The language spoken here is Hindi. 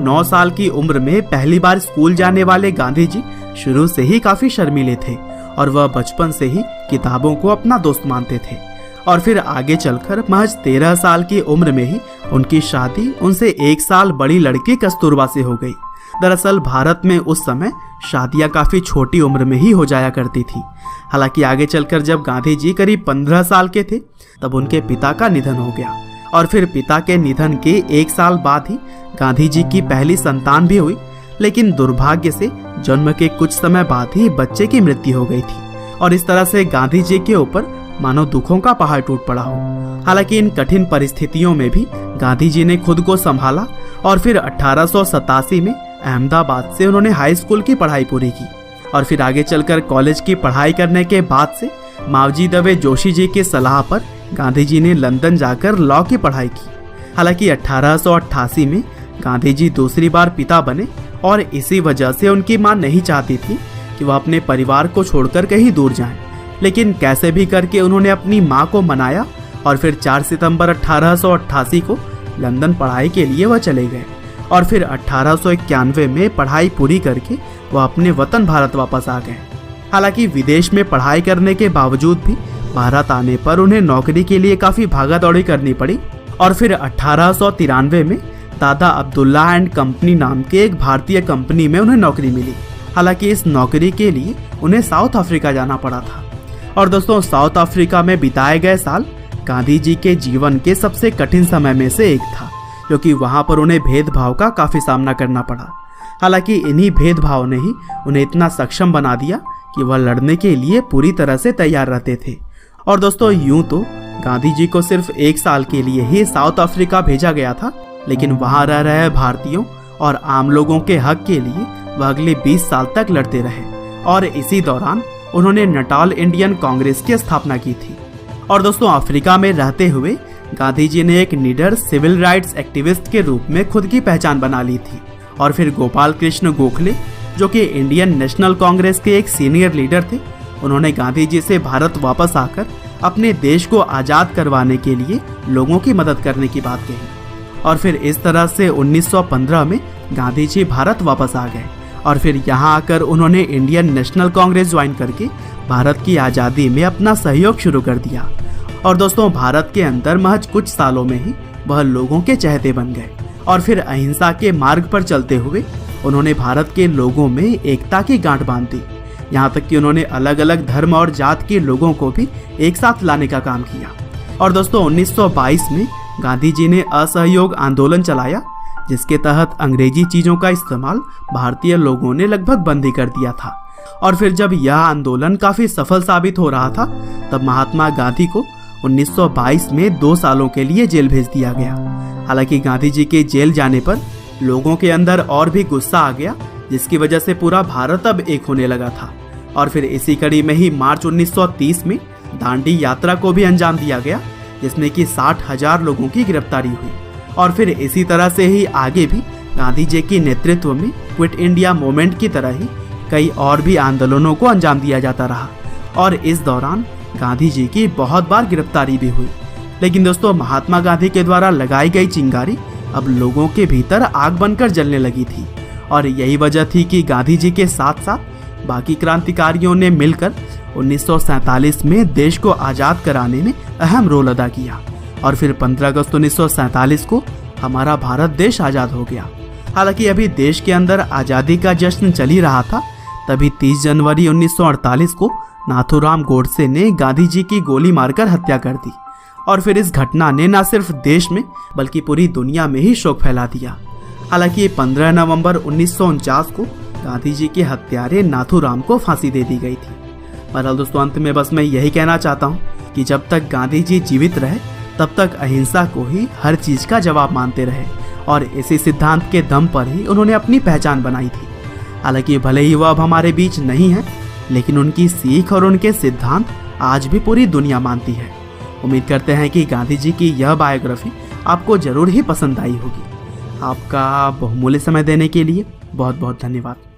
9 साल की उम्र में पहली बार स्कूल जाने वाले गांधी जी शुरू से ही काफी शर्मीले थे और वह बचपन से ही किताबों को अपना दोस्त मानते थे। और फिर आगे चलकर महज 13 साल की उम्र में ही उनकी शादी उनसे 1 साल बड़ी लड़की कस्तूरबा से हो गई। दरअसल भारत में उस समय शादियां काफी छोटी उम्र में ही हो जाया करती थी। हालांकि आगे चलकर जब गांधी जी करीब 15 साल के थे तब उनके पिता का निधन हो गया और फिर पिता के निधन के 1 साल बाद ही गांधी जी की पहली संतान भी हुई। लेकिन दुर्भाग्य से जन्म के कुछ समय बाद ही बच्चे की मृत्यु हो गई थी और इस तरह से गांधी जी के ऊपर मानो दुखों का पहाड़ टूट पड़ा हो। हालांकि इन कठिन परिस्थितियों में भी गांधी जी ने खुद को संभाला और फिर 1887 में अहमदाबाद से उन्होंने हाई स्कूल की पढ़ाई पूरी की और फिर आगे चलकर कॉलेज की पढ़ाई करने के बाद से मावजी दवे जोशी जी की सलाह पर गांधी जी ने लंदन जाकर लॉ की पढ़ाई की। हालांकि 1888 में गांधी जी दूसरी बार पिता बने और इसी वजह से उनकी मां नहीं चाहती थी कि वह अपने परिवार को छोड़कर कहीं दूर जाएं। लेकिन कैसे भी करके उन्होंने अपनी मां को मनाया और फिर 4 सितंबर 1888 को लंदन पढ़ाई के लिए वह चले गए और फिर 1891 में पढ़ाई पूरी करके वह अपने वतन भारत वापस आ गए। हालांकि विदेश में पढ़ाई करने के बावजूद भी भारत आने पर उन्हें नौकरी के लिए काफी भागा दौड़ी करनी पड़ी और फिर 1893 में दादा अब्दुल्ला एंड कंपनी नाम के एक भारतीय कंपनी में उन्हें नौकरी मिली। हालांकि इस नौकरी के लिए उन्हें साउथ अफ्रीका जाना पड़ा था। और दोस्तों, साउथ अफ्रीका में बिताए गए साल गांधी जी के जीवन के सबसे कठिन समय में से एक था, क्योंकि वहां पर उन्हें भेदभाव का काफी सामना करना पड़ा। हालांकि इन्हीं भेदभाव ने ही उन्हें इतना सक्षम बना दिया कि वह लड़ने के लिए पूरी तरह से तैयार रहते थे। और दोस्तों, यूं तो गांधी जी को सिर्फ 1 साल के लिए ही साउथ अफ्रीका भेजा गया था, लेकिन वहां रह रहे भारतीयों और आम लोगों के हक के लिए वह अगले 20 साल तक लड़ते रहे और इसी दौरान उन्होंने नटाल इंडियन कांग्रेस की स्थापना की थी। और दोस्तों, अफ्रीका में रहते हुए गांधी जी ने एक निडर सिविल राइट्स एक्टिविस्ट के रूप में खुद की पहचान बना ली थी और फिर गोपाल कृष्ण गोखले, जो कि इंडियन नेशनल कांग्रेस के एक सीनियर लीडर थे, उन्होंने गांधी जी से भारत वापस आकर अपने देश को आजाद करवाने के लिए लोगों की मदद करने की बात कही। और फिर इस तरह से 1915 में गांधी जी भारत वापस आ गए और फिर यहाँ आकर उन्होंने इंडियन नेशनल कांग्रेस ज्वाइन करके भारत की आज़ादी में अपना सहयोग शुरू कर दिया। और दोस्तों, भारत के अंदर महज कुछ सालों में ही वह लोगों के चहेते बन गए और फिर अहिंसा के मार्ग पर चलते हुए उन्होंने भारत के लोगों में एकता की गांठ बांध दी। यहाँ तक कि उन्होंने अलग अलग धर्म और जात के लोगों को भी एक साथ लाने का काम किया। और दोस्तों, 1922 में गांधी जी ने असहयोग आंदोलन चलाया, जिसके तहत अंग्रेजी चीजों का इस्तेमाल भारतीय लोगों ने लगभग बंद ही कर दिया था। और फिर जब यह आंदोलन काफी सफल साबित हो रहा था तब महात्मा गांधी को 1922 में 2 सालों के लिए जेल भेज दिया गया। हालांकि गांधी जी के जेल जाने पर लोगों के अंदर और भी गुस्सा आ गया, जिसकी वजह से पूरा भारत अब एक होने लगा था। और फिर इसी कड़ी में ही मार्च 1930 में दांडी यात्रा को भी अंजाम दिया गया, जिसमें कि 60,000 लोगों की गिरफ्तारी हुई। और फिर इसी तरह से ही आगे भी गांधी जी के नेतृत्व में क्विट इंडिया मूवमेंट की तरह ही कई और भी आंदोलनों को अंजाम दिया जाता रहा और इस दौरान गांधी जी की बहुत बार गिरफ्तारी भी हुई। लेकिन दोस्तों, महात्मा गांधी के द्वारा लगाई गई चिंगारी अब लोगों के भीतर आग बनकर जलने लगी थी और यही वजह थी कि गांधी जी के साथ साथ बाकी क्रांतिकारियों ने मिलकर 1947 में देश को आज़ाद कराने में अहम रोल अदा किया और फिर 15 अगस्त 1947 को हमारा भारत देश आज़ाद हो गया। हालांकि अभी देश के अंदर आज़ादी का जश्न चल ही रहा था, तभी 30 जनवरी 1948 को नाथूराम गोडसे ने गांधी जी की गोली मारकर हत्या कर दी और फिर इस घटना ने न सिर्फ देश में बल्कि पूरी दुनिया में ही शोक फैला दिया। हालांकि 15 नवंबर 1949 को गांधी जी के हत्यारे नाथूराम को फांसी दे दी गई थी। बहरहाल दोस्तों, अंत में बस मैं यही कहना चाहता हूँ कि जब तक गांधी जी जीवित रहे तब तक अहिंसा को ही हर चीज का जवाब मानते रहे और इसी सिद्धांत के दम पर ही उन्होंने अपनी पहचान बनाई थी। हालांकि भले ही वह अब हमारे बीच नहीं है, लेकिन उनकी सीख और उनके सिद्धांत आज भी पूरी दुनिया मानती है। उम्मीद करते हैं कि गांधी जी की यह बायोग्राफी आपको जरूर ही पसंद आई होगी। आपका बहुमूल्य समय देने के लिए बहुत बहुत धन्यवाद।